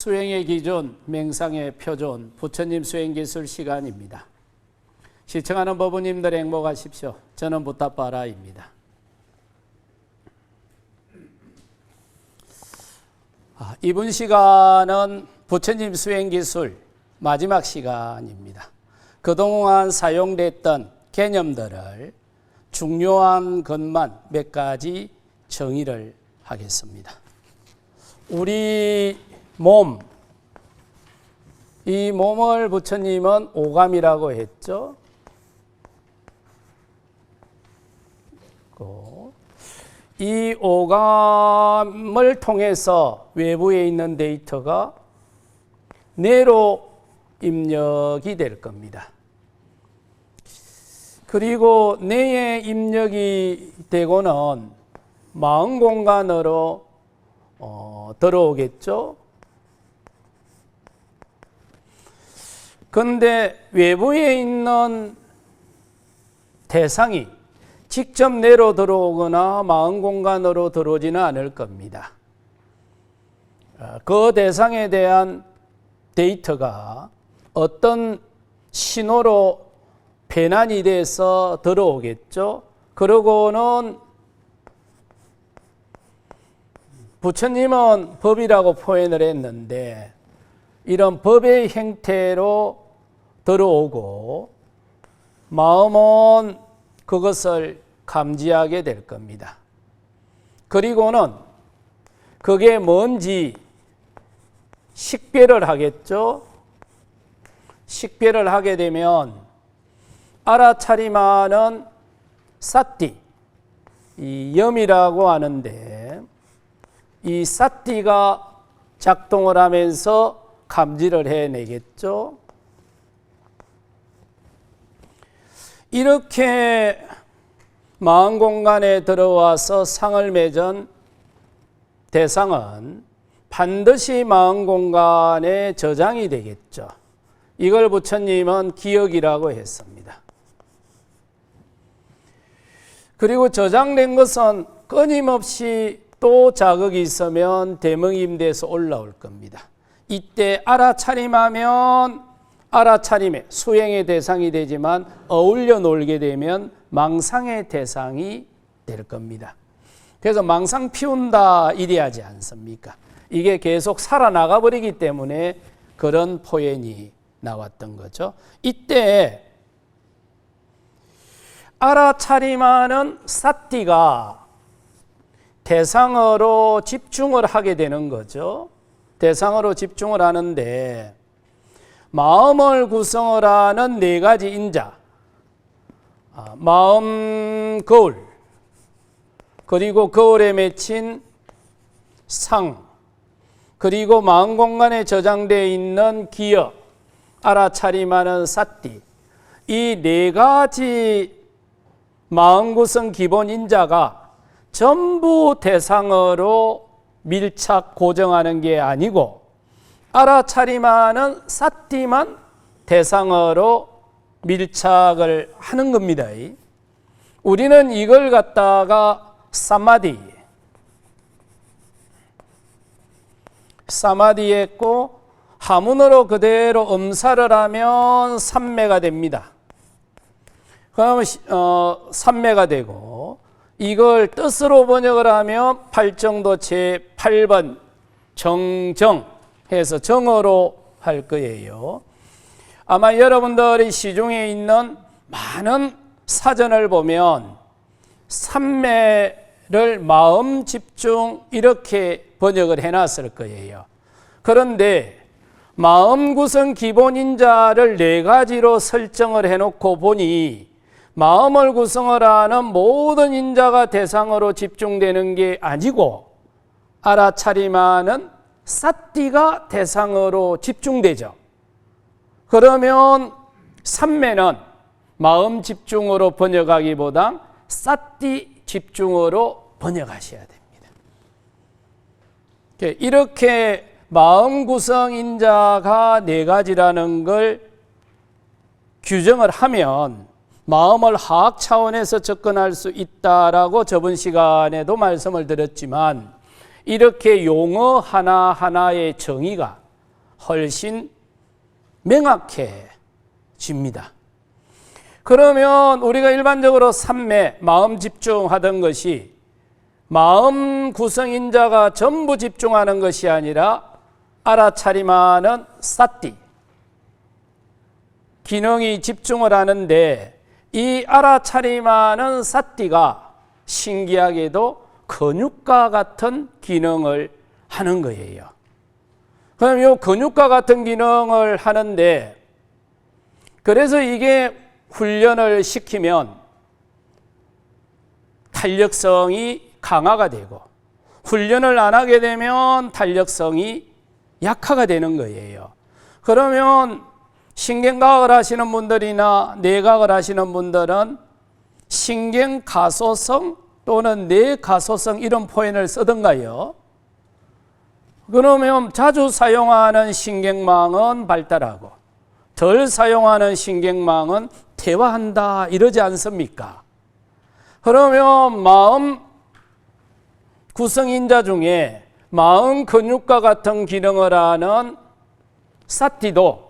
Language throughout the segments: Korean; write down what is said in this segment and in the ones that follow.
수행의 기준, 맹상의 표준, 부처님 수행기술 시간입니다. 시청하는 법부님들 행복하십시오. 저는 부타빠라입니다. 이번 시간은 부처님 수행기술 마지막 시간입니다. 그동안 사용됐던 개념들을 중요한 것만 몇 가지 정의를 하겠습니다. 우리 몸, 이 몸을 부처님은 오감이라고 했죠. 이 오감을 통해서 외부에 있는 데이터가 뇌로 입력이 될 겁니다. 그리고 뇌에 입력이 되고는 마음 공간으로 들어오겠죠. 그런데 외부에 있는 대상이 직접 뇌로 들어오거나 마음 공간으로 들어오지는 않을 겁니다. 그 대상에 대한 데이터가 어떤 신호로 변환이 돼서 들어오겠죠. 그러고는 부처님은 법이라고 표현을 했는데 이런 법의 형태로 들어오고 마음은 그것을 감지하게 될 겁니다. 그리고는 그게 뭔지 식별을 하겠죠. 식별을 하게 되면 알아차림하는 사띠, 이 염이라고 하는데 이 사띠가 작동을 하면서 감지를 해내겠죠. 이렇게 마음 공간에 들어와서 상을 맺은 대상은 반드시 마음 공간에 저장이 되겠죠. 이걸 부처님은 기억이라고 했습니다. 그리고 저장된 것은 끊임없이 또 자극이 있으면 대명임돼서 올라올 겁니다. 이때 알아차림하면 알아차림의 수행의 대상이 되지만 어울려 놀게 되면 망상의 대상이 될 겁니다. 그래서 망상 피운다 이래야지 않습니까? 이게 계속 살아나가 버리기 때문에 그런 표현이 나왔던 거죠. 이때 알아차림하는 사띠가 대상으로 집중을 하게 되는 거죠. 대상으로 집중을 하는데 마음을 구성을 하는 네 가지 인자, 마음 거울, 그리고 거울에 맺힌 상, 그리고 마음 공간에 저장되어 있는 기억, 알아차림하는 사띠, 이 네 가지 마음 구성 기본 인자가 전부 대상으로 밀착 고정하는 게 아니고 알아차림하는 사띠만 대상으로 밀착을 하는 겁니다. 우리는 이걸 갖다가 사마디 했고 하문으로 그대로 음사를 하면 삼매가 됩니다. 그러면 삼매가 되고 이걸 뜻으로 번역을 하면 팔정도 제8번 정정 해서 정어로 할 거예요. 아마 여러분들이 시중에 있는 많은 사전을 보면 삼매를 마음 집중 이렇게 번역을 해놨을 거예요. 그런데 마음 구성 기본 인자를 네 가지로 설정을 해놓고 보니 마음을 구성을 하는 모든 인자가 대상으로 집중되는 게 아니고 알아차림하는 사띠가 대상으로 집중되죠. 그러면 삼매는 마음 집중으로 번역하기보다 사띠 집중으로 번역하셔야 됩니다. 이렇게 마음 구성 인자가 네 가지라는 걸 규정을 하면 마음을 화학 차원에서 접근할 수 있다라고 저번 시간에도 말씀을 드렸지만 이렇게 용어 하나하나의 정의가 훨씬 명확해집니다. 그러면 우리가 일반적으로 삼매, 마음 집중하던 것이 마음 구성인자가 전부 집중하는 것이 아니라 알아차림하는 사띠, 기능이 집중을 하는데 이 알아차림하는 사띠가 신기하게도 근육과 같은 기능을 하는 거예요. 그럼 이 근육과 같은 기능을 하는데 그래서 이게 훈련을 시키면 탄력성이 강화가 되고 훈련을 안 하게 되면 탄력성이 약화가 되는 거예요. 그러면 신경과학을 하시는 분들이나 뇌과학을 하시는 분들은 신경가소성 또는 뇌가소성 이런 표현을 쓰던가요? 그러면 자주 사용하는 신경망은 발달하고 덜 사용하는 신경망은 퇴화한다 이러지 않습니까? 그러면 마음 구성인자 중에 마음 근육과 같은 기능을 하는 사띠도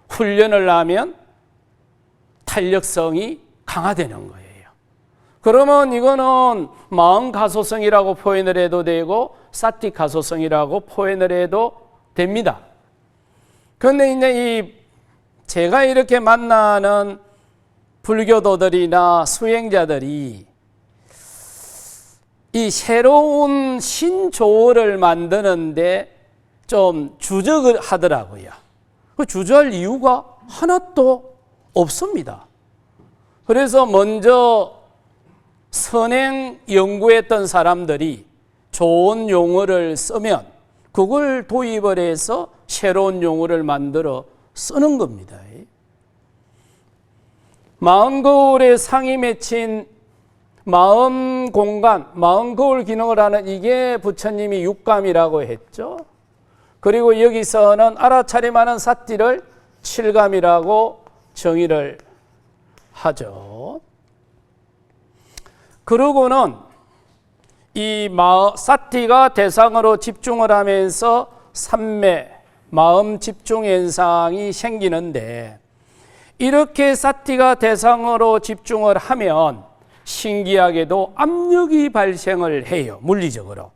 훈련을 하면 탄력성이 강화되는 거예요. 그러면 이거는 마음 가소성이라고 표현을 해도 되고 사띠 가소성이라고 표현을 해도 됩니다. 그런데 이제 제가 이렇게 만나는 불교도들이나 수행자들이 이 새로운 신조어를 만드는데 좀 주저를 하더라고요. 그 주저할 이유가 하나도 없습니다. 그래서 먼저 선행 연구했던 사람들이 좋은 용어를 쓰면 그걸 도입을 해서 새로운 용어를 만들어 쓰는 겁니다. 마음 거울에 상이 맺힌 마음 공간, 마음 거울 기능을 하는 이게 부처님이 육감이라고 했죠. 그리고 여기서는 알아차림하는 사띠를 칠감이라고 정의를 하죠. 그러고는 이 사띠가 대상으로 집중을 하면서 삼매, 마음 집중 현상이 생기는데 이렇게 사띠가 대상으로 집중을 하면 신기하게도 압력이 발생을 해요. 물리적으로.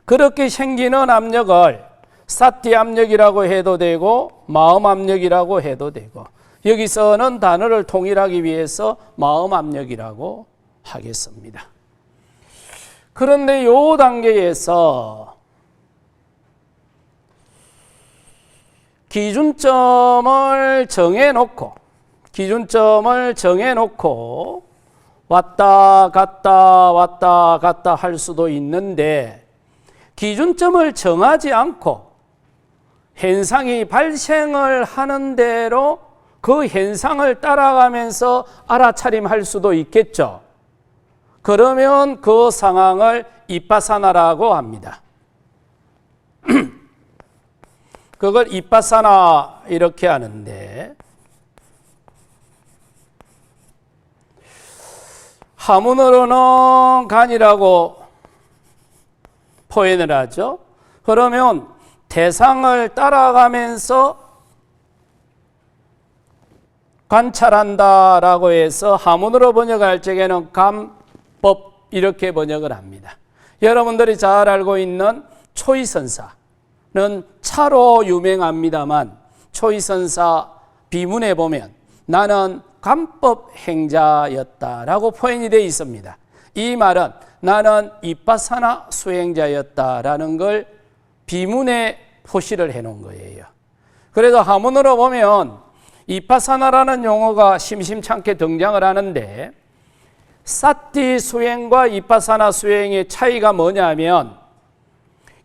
그렇게 생기는 압력을 사띠 압력이라고 해도 되고 마음 압력이라고 해도 되고 여기서는 단어를 통일하기 위해서 마음 압력이라고 하겠습니다. 그런데 이 단계에서 기준점을 정해놓고 왔다 갔다 할 수도 있는데 기준점을 정하지 않고 현상이 발생을 하는 대로 그 현상을 따라가면서 알아차림할 수도 있겠죠. 그러면 그 상황을 이빠사나라고 합니다. 그걸 이빠사나 이렇게 하는데 한문으로는 간이라고 표현을 하죠. 그러면 대상을 따라가면서 관찰한다라고 해서 한문으로 번역할 적에는 감법 이렇게 번역을 합니다. 여러분들이 잘 알고 있는 초이선사는 차로 유명합니다만 초이선사 비문에 보면 나는 감법 행자였다라고 표현이 되어 있습니다. 이 말은 나는 이빠사나 수행자였다라는 걸 비문에 표시를 해놓은 거예요. 그래서 한문으로 보면 이빠사나라는 용어가 심심찮게 등장을 하는데 사띠 수행과 이빠사나 수행의 차이가 뭐냐면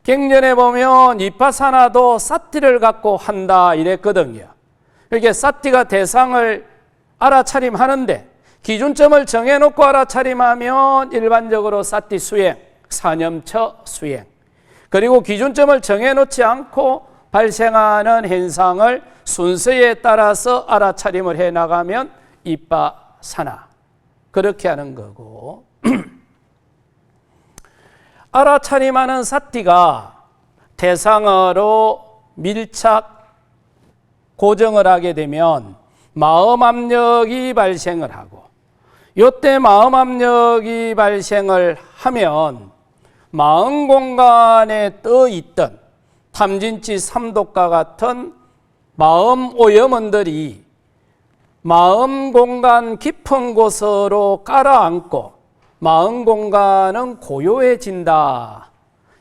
경전에 보면 이빠사나도 사띠를 갖고 한다 이랬거든요. 이렇게 사띠가 대상을 알아차림하는데 기준점을 정해놓고 알아차림하면 일반적으로 사띠 수행, 사념처 수행 그리고 기준점을 정해놓지 않고 발생하는 현상을 순서에 따라서 알아차림을 해나가면 이빠사나 그렇게 하는 거고 알아차림하는 사띠가 대상으로 밀착 고정을 하게 되면 마음 압력이 발생을 하고, 이때 마음 압력이 발생을 하면 마음 공간에 떠 있던 탐진치 삼독과 같은 마음 오염원들이 마음 공간 깊은 곳으로 깔아앉고 마음 공간은 고요해진다.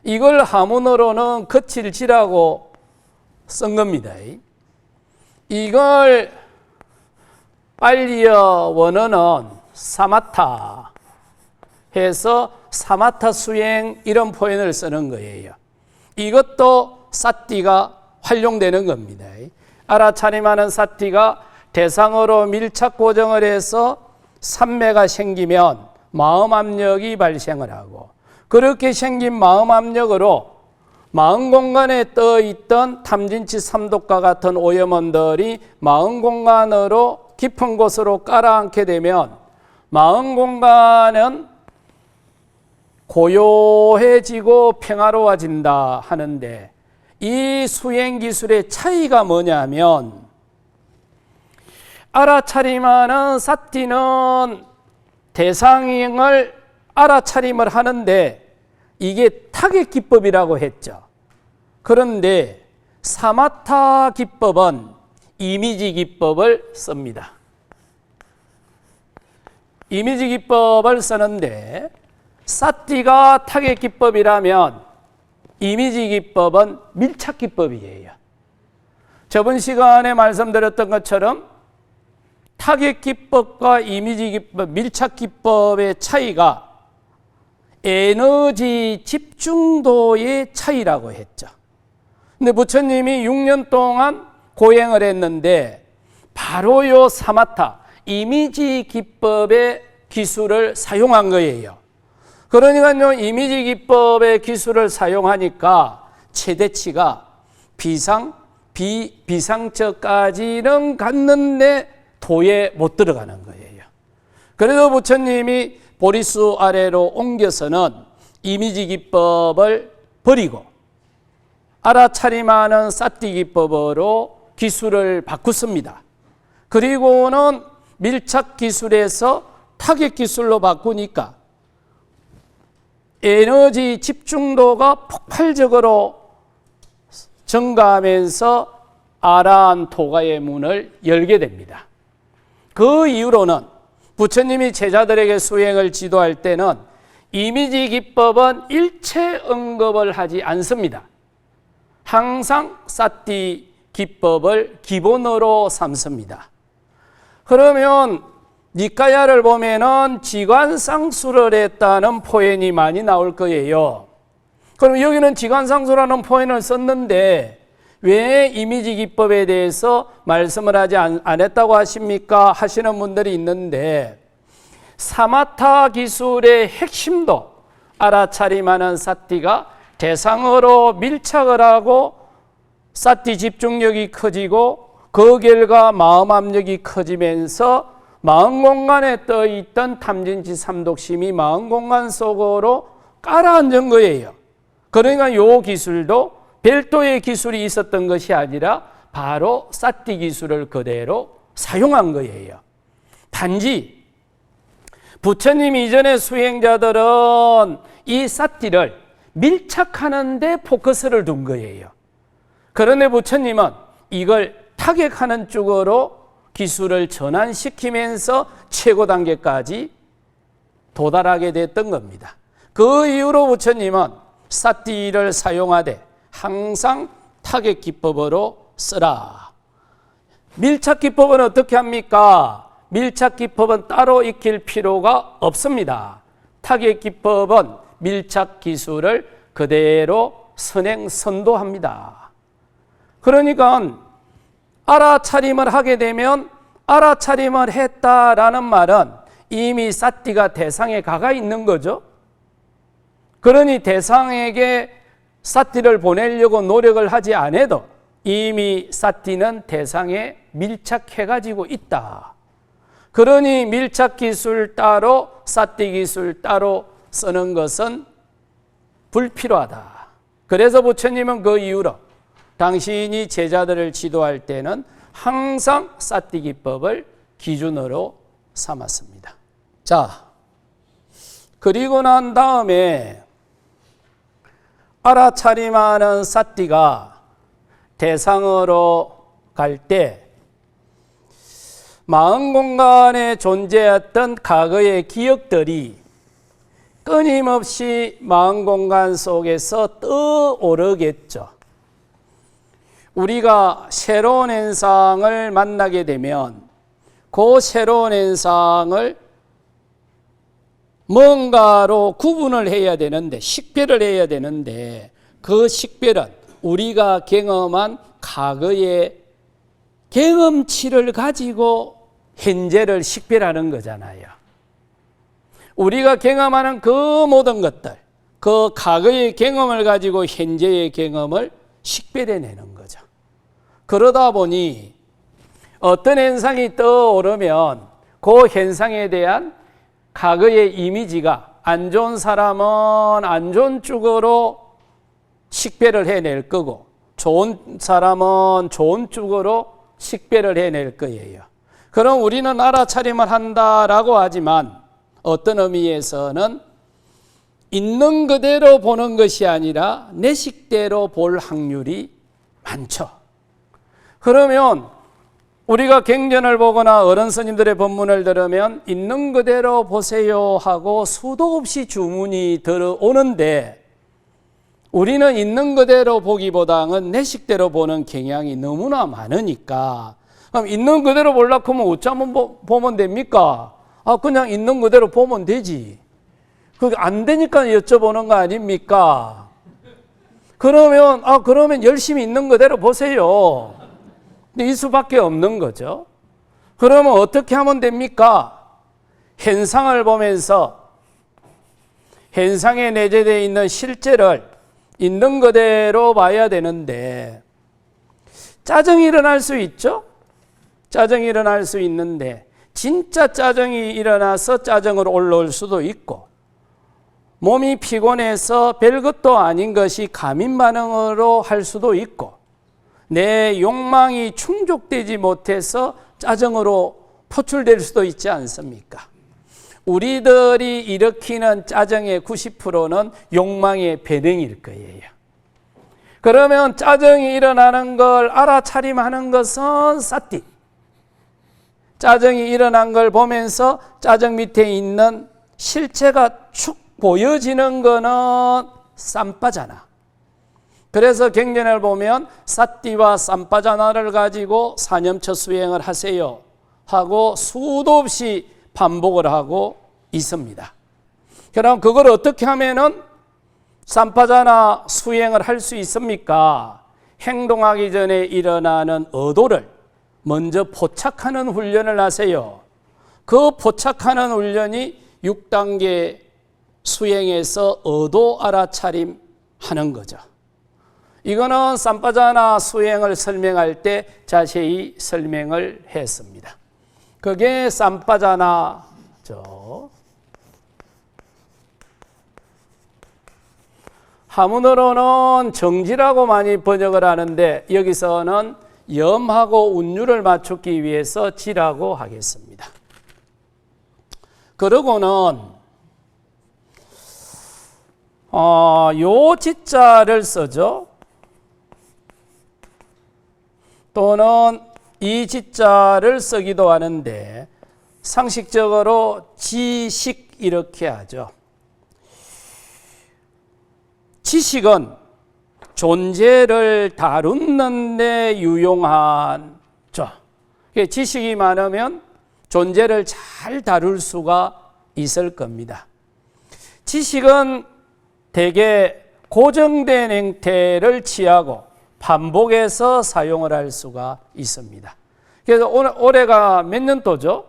이걸 한문어로는 거칠지라고 쓴 겁니다. 이걸 빨리어 원어는 사마타 해서 사마타 수행 이런 표현을 쓰는 거예요. 이것도 사티가 활용되는 겁니다. 알아차림하는 사티가 대상으로 밀착 고정을 해서 삼매가 생기면 마음 압력이 발생을 하고, 그렇게 생긴 마음 압력으로 마음 공간에 떠 있던 탐진치 삼독과 같은 오염원들이 마음 공간으로 깊은 곳으로 깔아앉게 되면 마음 공간은 고요해지고 평화로워진다 하는데, 이 수행 기술의 차이가 뭐냐면, 알아차림하는 사티는 대상을 알아차림을 하는데 이게 타겟 기법이라고 했죠. 그런데 사마타 기법은 이미지 기법을 씁니다. 이미지 기법을 쓰는데, 사티가 타겟 기법이라면 이미지 기법은 밀착 기법이에요. 저번 시간에 말씀드렸던 것처럼 타겟 기법과 이미지 기법, 밀착 기법의 차이가 에너지 집중도의 차이라고 했죠. 근데 부처님이 6년 동안 고행을 했는데 바로 요 사마타, 이미지 기법의 기술을 사용한 거예요. 그러니까 요 이미지 기법의 기술을 사용하니까 최대치가 비상처까지는 갔는데 도에 못 들어가는 거예요. 그래서 부처님이 보리수 아래로 옮겨서는 이미지 기법을 버리고 알아차림하는 사티 기법으로 기술을 바꿨습니다. 그리고는 밀착 기술에서 타겟 기술로 바꾸니까 에너지 집중도가 폭발적으로 증가하면서 아라한 토가의 문을 열게 됩니다. 그 이후로는 부처님이 제자들에게 수행을 지도할 때는 이미지 기법은 일체 언급을 하지 않습니다. 항상 사티 기법을 기본으로 삼습니다. 그러면 니까야를 보면은 지관상수를 했다는 표현이 많이 나올 거예요. 그럼 여기는 지관상수라는 표현을 썼는데 왜 이미지 기법에 대해서 말씀을 하지 않았다고 하십니까? 하시는 분들이 있는데, 사마타 기술의 핵심도 알아차림하는 사티가 대상으로 밀착을 하고 사티 집중력이 커지고 그 결과 마음 압력이 커지면서 마음 공간에 떠 있던 탐진치 삼독심이 마음 공간 속으로 깔아앉은 거예요. 그러니까 이 기술도 별도의 기술이 있었던 것이 아니라 바로 사티 기술을 그대로 사용한 거예요. 단지 부처님 이전의 수행자들은 이 사티를 밀착하는 데 포커스를 둔 거예요. 그런데 부처님은 이걸 타격하는 쪽으로 기술을 전환시키면서 최고 단계까지 도달하게 됐던 겁니다. 그 이후로 부처님은 사티를 사용하되 항상 타겟 기법으로 쓰라. 밀착 기법은 어떻게 합니까? 밀착 기법은 따로 익힐 필요가 없습니다. 타겟 기법은 밀착 기술을 그대로 선행 선도합니다. 그러니까 알아차림을 하게 되면 알아차림을 했다라는 말은 이미 사티가 대상에 가가 있는 거죠. 그러니 대상에게 사티를 보내려고 노력을 하지 않아도 이미 사티는 대상에 밀착해가지고 있다. 그러니 밀착 기술 따로 사티 기술 따로 쓰는 것은 불필요하다. 그래서 부처님은 그 이후로 당신이 제자들을 지도할 때는 항상 사띠 기법을 기준으로 삼았습니다. 자, 그리고 난 다음에 알아차림하는 사띠가 대상으로 갈 때 마음 공간에 존재했던 과거의 기억들이 끊임없이 마음 공간 속에서 떠오르겠죠. 우리가 새로운 현상을 만나게 되면 그 새로운 현상을 뭔가로 구분을 해야 되는데, 식별을 해야 되는데, 그 식별은 우리가 경험한 과거의 경험치를 가지고 현재를 식별하는 거잖아요. 우리가 경험하는 그 모든 것들, 그 과거의 경험을 가지고 현재의 경험을 식별해내는 거죠. 그러다 보니 어떤 현상이 떠오르면 그 현상에 대한 과거의 이미지가 안 좋은 사람은 안 좋은 쪽으로 식별을 해낼 거고 좋은 사람은 좋은 쪽으로 식별을 해낼 거예요. 그럼 우리는 알아차림을 한다라고 하지만 어떤 의미에서는 있는 그대로 보는 것이 아니라 내 식대로 볼 확률이 많죠. 그러면 우리가 경전을 보거나 어른 스님들의 법문을 들으면 있는 그대로 보세요 하고 수도 없이 주문이 들어오는데 우리는 있는 그대로 보기보다는 내 식대로 보는 경향이 너무나 많으니까 그럼 있는 그대로 보려고 하면 어쩌면 보면 됩니까? 그냥 있는 그대로 보면 되지. 그게 안 되니까 여쭤보는 거 아닙니까? 그러면 열심히 있는 그대로 보세요. 근데 이 수밖에 없는 거죠. 그러면 어떻게 하면 됩니까? 현상을 보면서 현상에 내재되어 있는 실제를 있는 그대로 봐야 되는데 짜증이 일어날 수 있죠? 짜증이 일어날 수 있는데 진짜 짜증이 일어나서 짜증으로 올라올 수도 있고 몸이 피곤해서 별것도 아닌 것이 감인 반응으로 할 수도 있고 내 욕망이 충족되지 못해서 짜증으로 표출될 수도 있지 않습니까? 우리들이 일으키는 짜증의 90%는 욕망의 배경일 거예요. 그러면 짜증이 일어나는 걸 알아차림하는 것은 사띠. 짜증이 일어난 걸 보면서 짜증 밑에 있는 실체가 축 보여지는 거는 삼빠자나. 그래서 경전을 보면 사띠와 삼빠자나를 가지고 사념처 수행을 하세요 하고 수도 없이 반복을 하고 있습니다. 그럼 그걸 어떻게 하면은 삼빠자나 수행을 할 수 있습니까? 행동하기 전에 일어나는 의도를 먼저 포착하는 훈련을 하세요. 그 포착하는 훈련이 6단계 수행에서 의도 알아차림 하는 거죠. 이거는 삼빠자나 수행을 설명할 때 자세히 설명을 했습니다. 그게 삼빠자나죠. 한문으로는 정지라고 많이 번역을 하는데 여기서는 염하고 운율을 맞추기 위해서 지라고 하겠습니다. 그러고는 요 지자를 써죠. 또는 이 지자를 쓰기도 하는데 상식적으로 지식 이렇게 하죠. 지식은 존재를 다루는 데 유용한 지식이 많으면 존재를 잘 다룰 수가 있을 겁니다. 지식은 대개 고정된 형태를 취하고 반복해서 사용을 할 수가 있습니다. 그래서 올해가 몇 년도죠?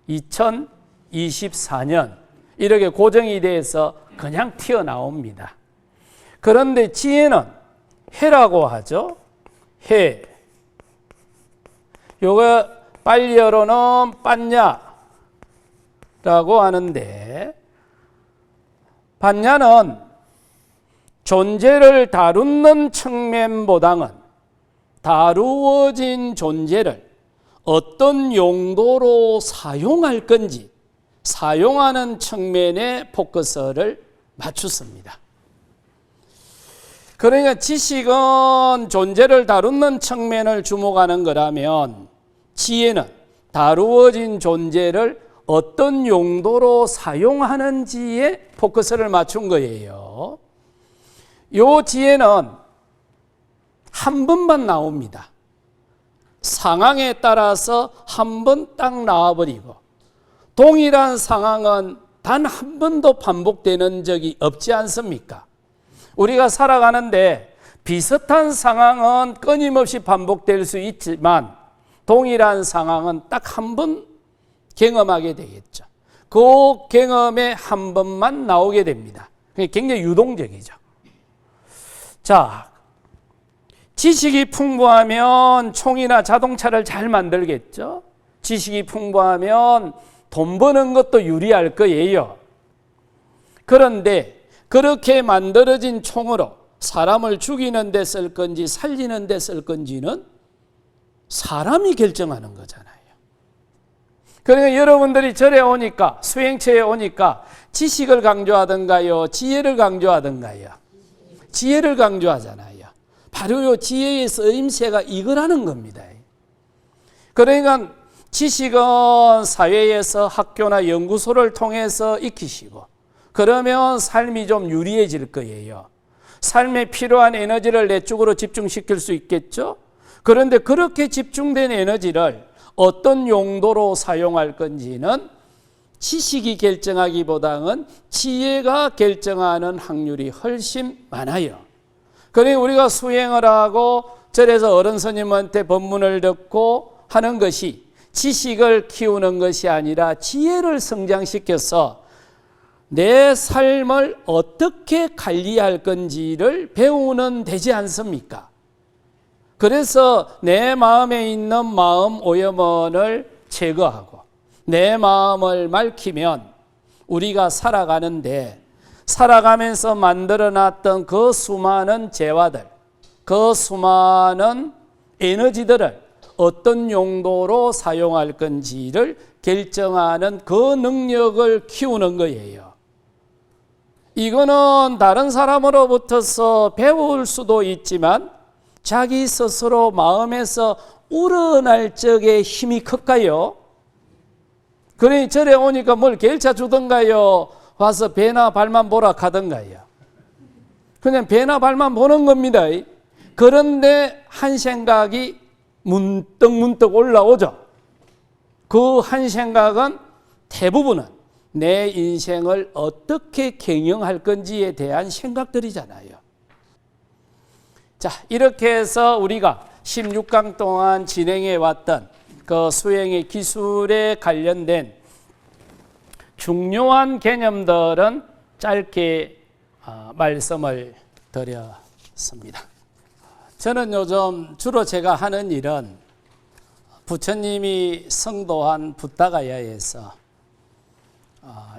2024년 이렇게 고정이 돼서 그냥 튀어나옵니다. 그런데 지혜는 해라고 하죠. 해. 요거 빨리어로는 빤냐라고 하는데 빤냐는 존재를 다루는 측면보다는 다루어진 존재를 어떤 용도로 사용할 건지 사용하는 측면에 포커스를 맞췄습니다. 그러니까 지식은 존재를 다루는 측면을 주목하는 거라면 지혜는 다루어진 존재를 어떤 용도로 사용하는지에 포커스를 맞춘 거예요. 이 지혜는 한 번만 나옵니다. 상황에 따라서 한 번 딱 나와버리고, 동일한 상황은 단 한 번도 반복되는 적이 없지 않습니까? 우리가 살아가는데 비슷한 상황은 끊임없이 반복될 수 있지만 동일한 상황은 딱 한 번 경험하게 되겠죠. 그 경험에 한 번만 나오게 됩니다. 굉장히 유동적이죠. 자, 지식이 풍부하면 총이나 자동차를 잘 만들겠죠. 지식이 풍부하면 돈 버는 것도 유리할 거예요. 그런데 그렇게 만들어진 총으로 사람을 죽이는 데 쓸 건지 살리는 데 쓸 건지는 사람이 결정하는 거잖아요. 그러니까 여러분들이 절에 오니까, 수행처에 오니까 지식을 강조하던가요, 지혜를 강조하던가요? 지혜를 강조하잖아요. 바로 이 지혜의 쓰임새가 이거라는 겁니다. 그러니까 지식은 사회에서 학교나 연구소를 통해서 익히시고, 그러면 삶이 좀 유리해질 거예요. 삶에 필요한 에너지를 내 쪽으로 집중시킬 수 있겠죠? 그런데 그렇게 집중된 에너지를 어떤 용도로 사용할 건지는 지식이 결정하기보다는 지혜가 결정하는 확률이 훨씬 많아요. 그러니 우리가 수행을 하고 절에서 어른 스님한테 법문을 듣고 하는 것이 지식을 키우는 것이 아니라 지혜를 성장시켜서 내 삶을 어떻게 관리할 건지를 배우는 되지 않습니까? 그래서 내 마음에 있는 마음 오염원을 제거하고 내 마음을 맑히면 우리가 살아가는데, 살아가면서 만들어놨던 그 수많은 재화들, 그 수많은 에너지들을 어떤 용도로 사용할 건지를 결정하는 그 능력을 키우는 거예요. 이거는 다른 사람으로부터서 배울 수도 있지만 자기 스스로 마음에서 우러날 적에 힘이 클까요? 그러니 절에 오니까 뭘 결차 주던가요? 와서 배나 발만 보라 하던가요? 그냥 배나 발만 보는 겁니다. 그런데 한 생각이 문득 올라오죠. 그 한 생각은 대부분은 내 인생을 어떻게 경영할 건지에 대한 생각들이잖아요. 자, 이렇게 해서 우리가 16강 동안 진행해 왔던 그 수행의 기술에 관련된 중요한 개념들은 짧게 말씀을 드렸습니다. 저는 요즘 주로 제가 하는 일은 부처님이 성도한 부다가야에서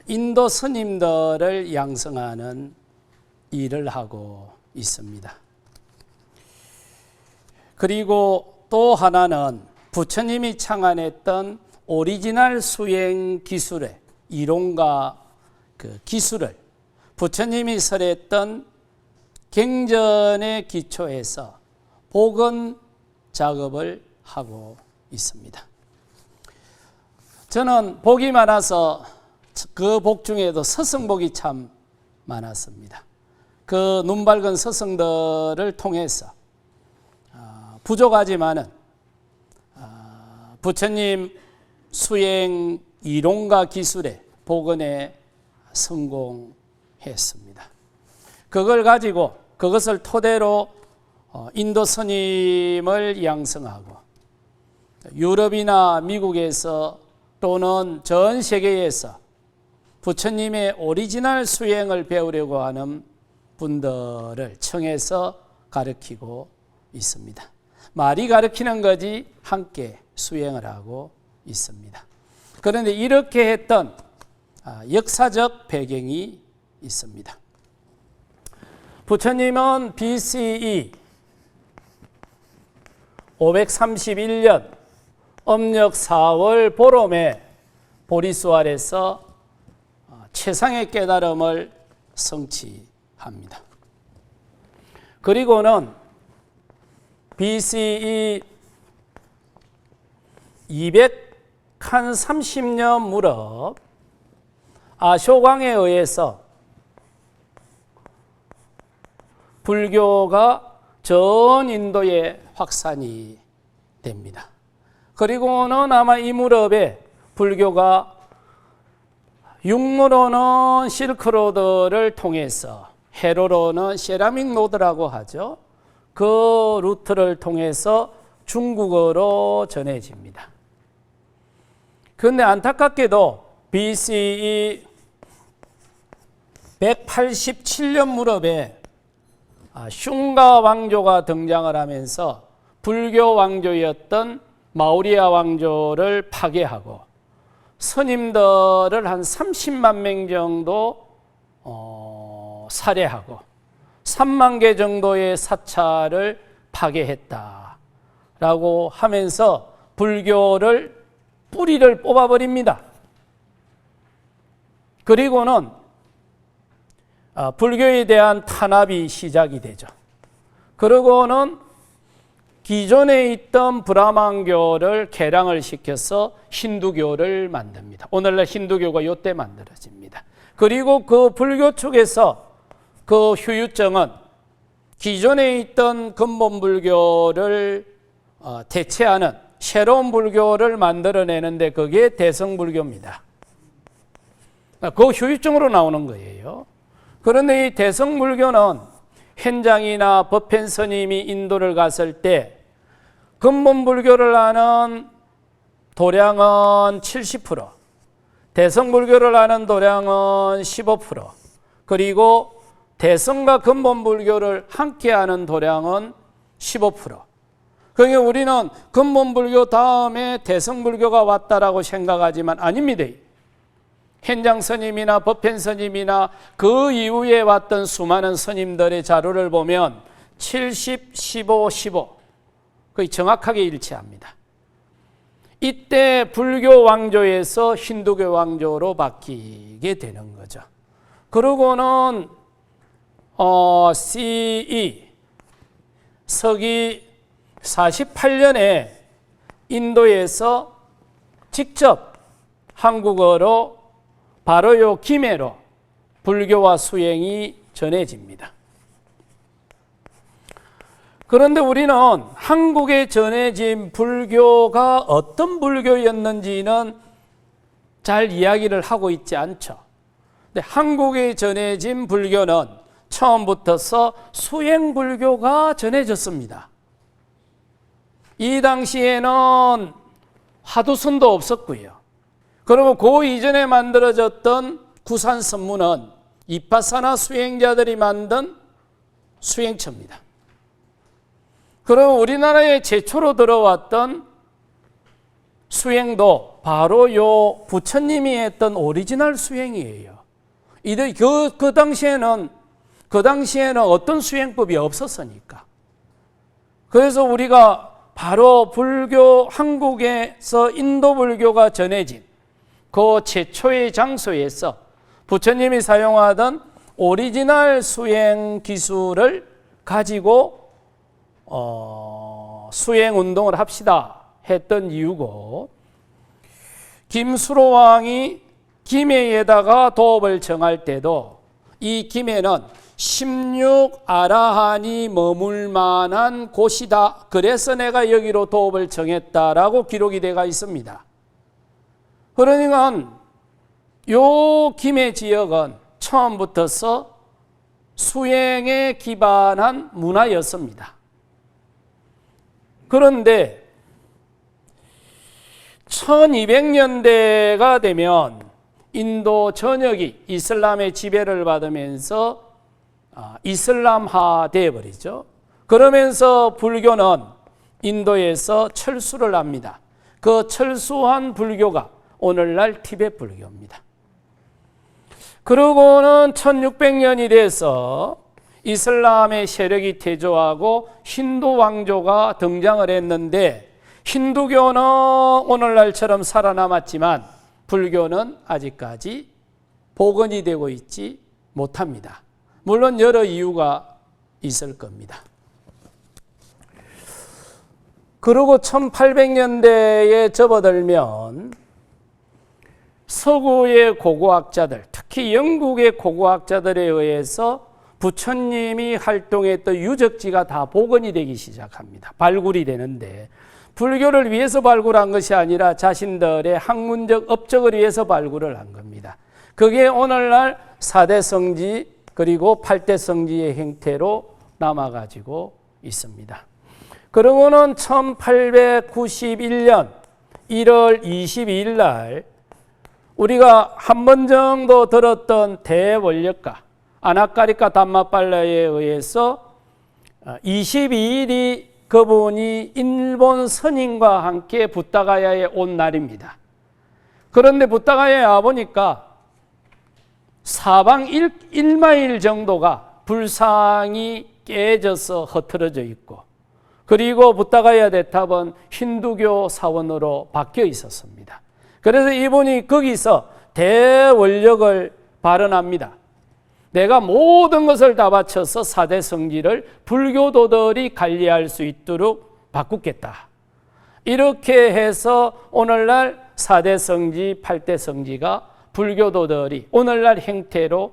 인도 스님들을 양성하는 일을 하고 있습니다. 그리고 또 하나는 부처님이 창안했던 오리지널 수행 기술의 이론과 그 기술을 부처님이 설했던 경전의 기초에서 복원 작업을 하고 있습니다. 저는 복이 많아서 그 복 중에도 서성복이 참 많았습니다. 그 눈 밝은 서성들을 통해서 부족하지만은 부처님 수행 이론과 기술의 복원에 성공했습니다. 그걸 가지고 그것을 토대로 인도 스님을 양성하고 유럽이나 미국에서 또는 전 세계에서 부처님의 오리지널 수행을 배우려고 하는 분들을 청해서 가르치고 있습니다. 말이 가르치는 거지 함께 수행을 하고 있습니다. 그런데 이렇게 했던 역사적 배경이 있습니다. 부처님은 BCE 531년 âm력 4월 보름에 보리수알에서 최상의 깨달음을 성취합니다. 그리고는 BCE 230년 무렵 아쇼강에 의해서 불교가 전 인도에 확산이 됩니다. 그리고는 아마 이 무렵에 불교가 육로로는 실크로드를 통해서, 해로로는 세라믹 로드라고 하죠. 그 루트를 통해서 중국어로 전해집니다. 그런데 안타깝게도 BCE 187년 무렵에 슝가 왕조가 등장을 하면서 불교 왕조였던 마우리아 왕조를 파괴하고 스님들을 한 30만 명 정도 살해하고 3만 개 정도의 사찰을 파괴했다라고 하면서 불교를 뿌리를 뽑아버립니다. 그리고는 불교에 대한 탄압이 시작이 되죠. 그리고는 기존에 있던 브라만교를 개량을 시켜서 힌두교를 만듭니다. 오늘날 힌두교가 이때 만들어집니다. 그리고 그 불교 쪽에서 그 휴유증은 기존에 있던 근본 불교를 대체하는 새로운 불교를 만들어내는데 그게 대성불교입니다. 그 휴유증으로 나오는 거예요. 그런데 이 대성불교는 현장이나 법현 스님이 인도를 갔을 때 근본 불교를 아는 도량은 70%, 대성불교를 아는 도량은 15%, 그리고 대성과 근본 불교를 함께 아는 도량은 15%. 그러니까 우리는 근본 불교 다음에 대성불교가 왔다라고 생각하지만 아닙니다. 현장 스님이나 법현 스님이나 그 이후에 왔던 수많은 스님들의 자료를 보면 70, 15, 15 거의 정확하게 일치합니다. 이때 불교 왕조에서 힌두교 왕조로 바뀌게 되는 거죠. 그러고는 CE 서기 48년에 인도에서 직접 한국어로 바로 요 김해로 불교와 수행이 전해집니다. 그런데 우리는 한국에 전해진 불교가 어떤 불교였는지는 잘 이야기를 하고 있지 않죠. 근데 한국에 전해진 불교는 처음부터서 수행불교가 전해졌습니다. 이 당시에는 화두선도 없었고요. 그리고 그 이전에 만들어졌던 구산선문은 이파사나 수행자들이 만든 수행처입니다. 그리고 우리나라에 최초로 들어왔던 수행도 바로 요 부처님이 했던 오리지널 수행이에요. 그 당시에는 어떤 수행법이 없었으니까. 그래서 우리가 바로 불교, 한국에서 인도 불교가 전해진 그 최초의 장소에서 부처님이 사용하던 오리지널 수행 기술을 가지고 수행 운동을 합시다 했던 이유고, 김수로 왕이 김해에다가 도읍을 정할 때도 이 김해는 16아라한이 머물 만한 곳이다. 그래서 내가 여기로 도읍을 정했다라고 기록이 되어 있습니다. 그러니까 요 김해 지역은 처음부터서 수행에 기반한 문화였습니다. 그런데 1200년대가 되면 인도 전역이 이슬람의 지배를 받으면서 이슬람화 되어버리죠. 그러면서 불교는 인도에서 철수를 합니다. 그 철수한 불교가 오늘날 티베트 불교입니다. 그러고는 1600년이 돼서 이슬람의 세력이 태조하고 힌두 왕조가 등장을 했는데 힌두교는 오늘날처럼 살아남았지만 불교는 아직까지 복원이 되고 있지 못합니다. 물론 여러 이유가 있을 겁니다. 그리고 1800년대에 접어들면 서구의 고고학자들, 특히 영국의 고고학자들에 의해서 부처님이 활동했던 유적지가 다 복원이 되기 시작합니다. 발굴이 되는데 불교를 위해서 발굴한 것이 아니라 자신들의 학문적 업적을 위해서 발굴을 한 겁니다. 그게 오늘날 4대 성지 그리고 8대 성지의 형태로 남아가지고 있습니다. 그러고는 1891년 1월 22일 날 우리가 한 번 정도 들었던 대원력가 아나까리카 담마빨라에 의해서 22일이 그분이 일본 스님과 함께 부타가야에 온 날입니다. 그런데 부타가야에 와보니까 사방 1마일 정도가 불상이 깨져서 흩어져 있고 그리고 부타가야 대탑은 힌두교 사원으로 바뀌어 있었습니다. 그래서 이분이 거기서 대원력을 발언합니다. 내가 모든 것을 다 바쳐서 4대 성지를 불교도들이 관리할 수 있도록 바꾸겠다. 이렇게 해서 오늘날 4대 성지, 8대 성지가 불교도들이 오늘날 형태로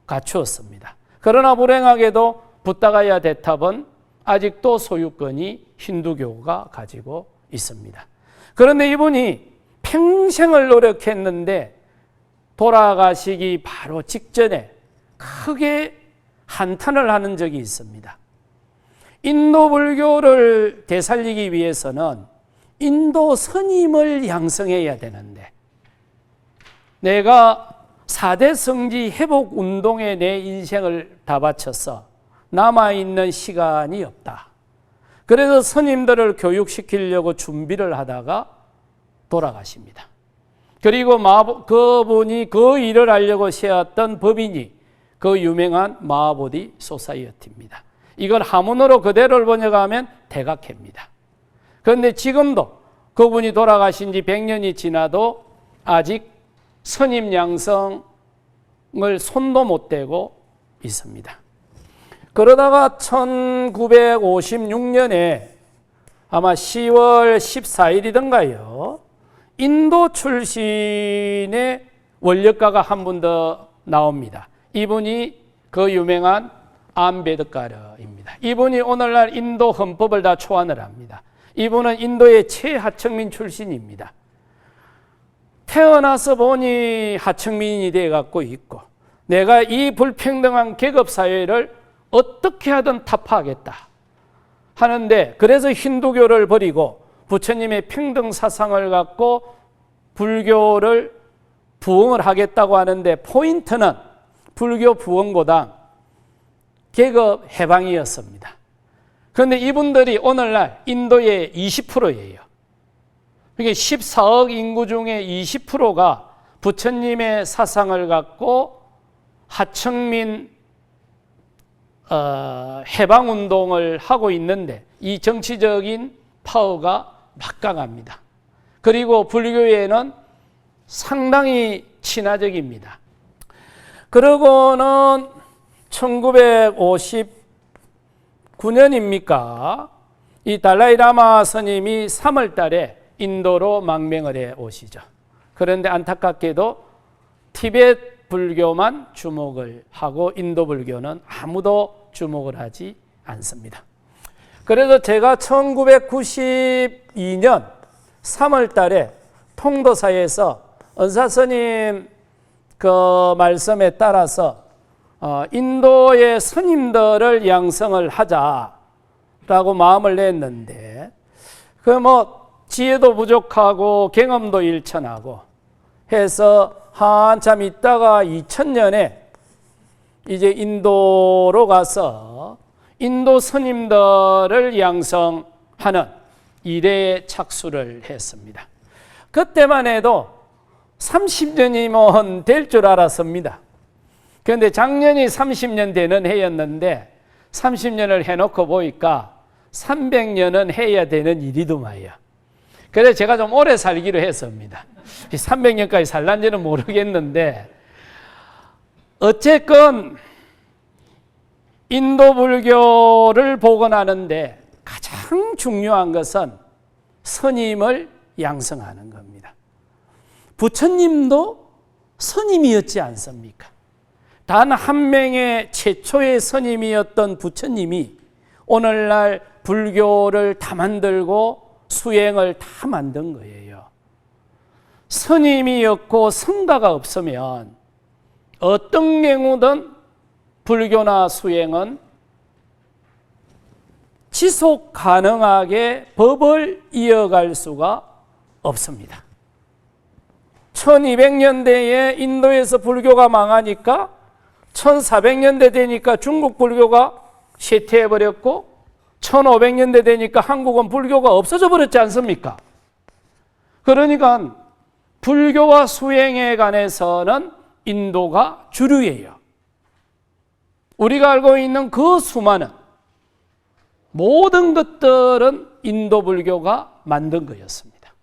갖추었습니다. 그러나 불행하게도 부타가야 대탑은 아직도 소유권이 힌두교가 가지고 있습니다. 그런데 이분이 평생을 노력했는데 돌아가시기 바로 직전에 크게 한탄을 하는 적이 있습니다. 인도 불교를 되살리기 위해서는 인도 스님을 양성해야 되는데 내가 4대 성지 회복 운동에 내 인생을 다 바쳐서 남아있는 시간이 없다. 그래서 스님들을 교육시키려고 준비를 하다가 돌아가십니다. 그리고 그분이 그 일을 하려고 세웠던 법인이 그 유명한 마하보디 소사이어티입니다. 이걸 한문으로 그대로 번역하면 대각회입니다. 그런데 지금도 그분이 돌아가신 지 100년이 지나도 아직 스님 양성을 손도 못 대고 있습니다. 그러다가 1956년에 아마 10월 14일이던가요. 인도 출신의 원력가가 한 분 더 나옵니다. 이분이 그 유명한 암베드카르입니다. 이분이 오늘날 인도 헌법을 다 초안을 합니다. 이분은 인도의 최하층민 출신입니다. 태어나서 보니 하층민이 되어 갖고 있고 내가 이 불평등한 계급사회를 어떻게 하든 타파하겠다 하는데 그래서 힌두교를 버리고 부처님의 평등 사상을 갖고 불교를 부흥을 하겠다고 하는데 포인트는 불교 부흥보다 계급 해방이었습니다. 그런데 이분들이 오늘날 인도의 20%예요. 그게 14억 인구 중에 20%가 부처님의 사상을 갖고 하층민 해방운동을 하고 있는데 이 정치적인 파워가 막강합니다. 그리고 불교에는 상당히 친화적입니다. 그러고는 1959년입니까? 이 달라이라마 스님이 3월 달에 인도로 망명을 해 오시죠. 그런데 안타깝게도 티베트 불교만 주목을 하고 인도 불교는 아무도 주목을 하지 않습니다. 그래서 제가 1992년 3월 달에 통도사에서 은사스님 그 말씀에 따라서 인도의 스님들을 양성을 하자라고 마음을 냈는데 그 뭐 지혜도 부족하고 경험도 일천하고 해서 한참 있다가 2000년에 이제 인도로 가서 인도 스님들을 양성하는 일에 착수를 했습니다. 그때만 해도 30년이면 될 줄 알았습니다. 그런데 작년이 30년 되는 해였는데 30년을 해놓고 보니까 300년은 해야 되는 일이더만요. 그래서 제가 좀 오래 살기로 했습니다. 300년까지 살란지는 모르겠는데 어쨌건 인도 불교를 복원하는데 가장 중요한 것은 스님을 양성하는 겁니다. 부처님도 스님이었지 않습니까? 단 한 명의 최초의 스님이었던 부처님이 오늘날 불교를 다 만들고 수행을 다 만든 거예요. 스님이었고 성가가 없으면 어떤 경우든 불교나 수행은 지속 가능하게 법을 이어갈 수가 없습니다. 1200년대에 인도에서 불교가 망하니까 1400년대 되니까 중국 불교가 쇠퇴해버렸고 1500년대 되니까 한국은 불교가 없어져 버렸지 않습니까? 그러니까 불교와 수행에 관해서는 인도가 주류예요. 우리가 알고 있는 그 수많은 모든 것들은 인도 불교가 만든 거였습니다.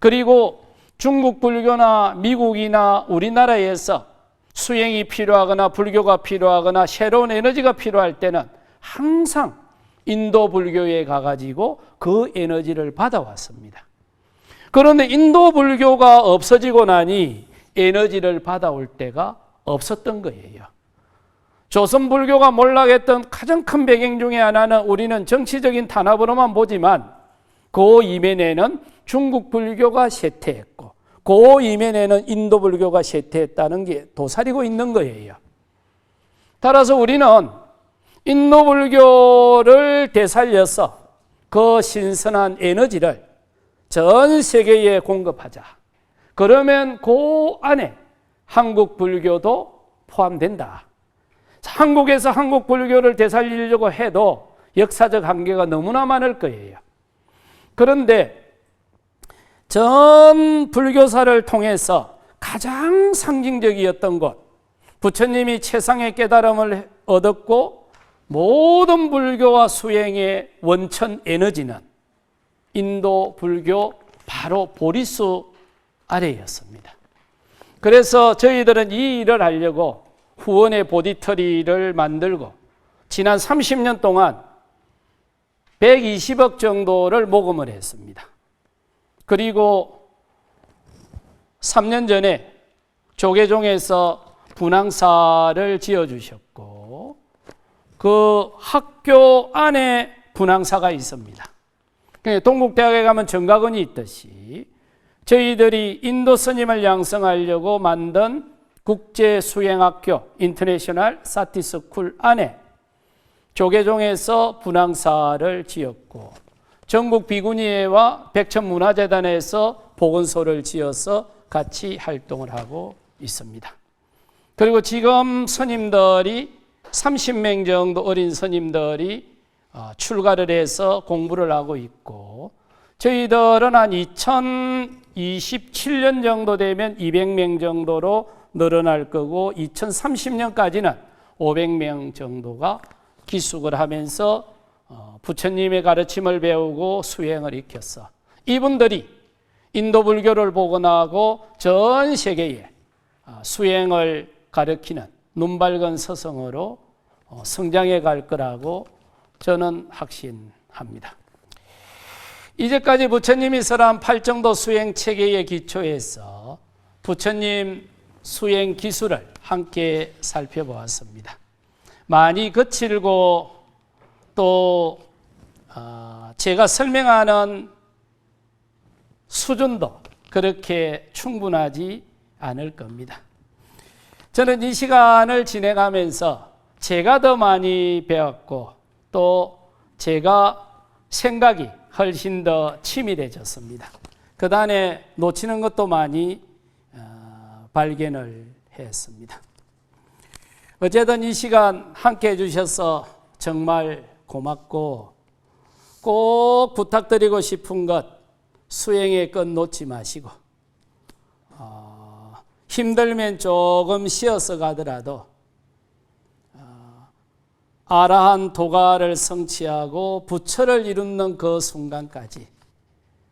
그리고 중국 불교나 미국이나 우리나라에서 수행이 필요하거나 불교가 필요하거나 새로운 에너지가 필요할 때는 항상 인도 불교에 가가지고 그 에너지를 받아왔습니다. 그런데 인도 불교가 없어지고 나니 에너지를 받아올 때가 없었던 거예요. 조선 불교가 몰락했던 가장 큰 배경 중에 하나는 우리는 정치적인 탄압으로만 보지만 그 이면에는 중국 불교가 쇠퇴했고 그 이면에는 인도 불교가 쇠퇴했다는 게 도사리고 있는 거예요. 따라서 우리는 인도 불교를 되살려서 그 신선한 에너지를 전 세계에 공급하자. 그러면 그 안에 한국 불교도 포함된다. 한국에서 한국 불교를 되살리려고 해도 역사적 한계가 너무나 많을 거예요. 그런데 전 불교사를 통해서 가장 상징적이었던 것, 부처님이 최상의 깨달음을 얻었고 모든 불교와 수행의 원천 에너지는 인도 불교 바로 보리수 아래였습니다. 그래서 저희들은 이 일을 하려고 후원의 보디터리를 만들고 지난 30년 동안 120억 정도를 모금을 했습니다. 그리고 3년 전에 조계종에서 분향사를 지어주셨고 그 학교 안에 분향사가 있습니다. 동국대학에 가면 정각원이 있듯이 저희들이 인도 스님을 양성하려고 만든 국제수행학교 인터내셔널 사티스쿨 안에 조계종에서 분향사를 지었고 전국 비구니회와 백천문화재단에서 보건소를 지어서 같이 활동을 하고 있습니다. 그리고 지금 스님들이 30명 정도 어린 스님들이 출가를 해서 공부를 하고 있고 저희들은 한 2027년 정도 되면 200명 정도로 늘어날 거고 2030년까지는 500명 정도가 기숙을 하면서 부처님의 가르침을 배우고 수행을 익혔어. 이분들이 인도 불교를 복원하고 전 세계에 수행을 가르치는 눈밝은 서성으로 성장해 갈 거라고 저는 확신합니다. 이제까지 부처님이 설한 팔정도 수행 체계의 기초에서 부처님 수행 기술을 함께 살펴보았습니다. 많이 거칠고 또 제가 설명하는 수준도 그렇게 충분하지 않을 겁니다. 저는 이 시간을 진행하면서 제가 더 많이 배웠고 또 제가 생각이 훨씬 더 치밀해졌습니다. 그 다음에 놓치는 것도 많이 발견을 했습니다. 어쨌든 이 시간 함께 해주셔서 정말 고맙고 꼭 부탁드리고 싶은 것 수행의 끈 놓지 마시고 힘들면 조금 쉬어서 가더라도 아라한 도가를 성취하고 부처를 이루는 그 순간까지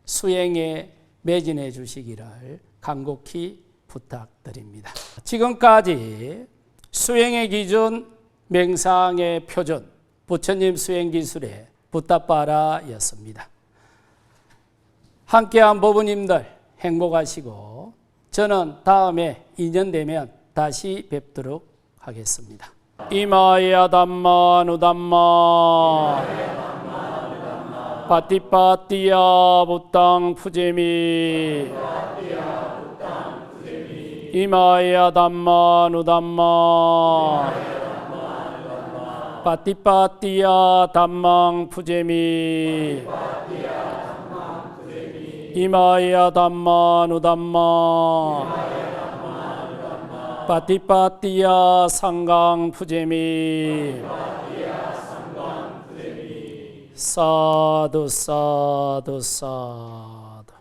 수행에 매진해 주시기를 간곡히 부탁드립니다. 지금까지 수행의 기준, 맹상의 표준, 부처님 수행 기술의 붓다빠라였습니다. 함께한 법부님들 행복하시고 저는 다음에 2년 되면 다시 뵙도록 하겠습니다. 이마야 담마 누담마 파티파티야 부땅 푸제미 이마야 담마 누담마 파티파티야 담망 푸제미 이마야 담마 누담마 파티파티야 상강 푸제미 사두 사두 사두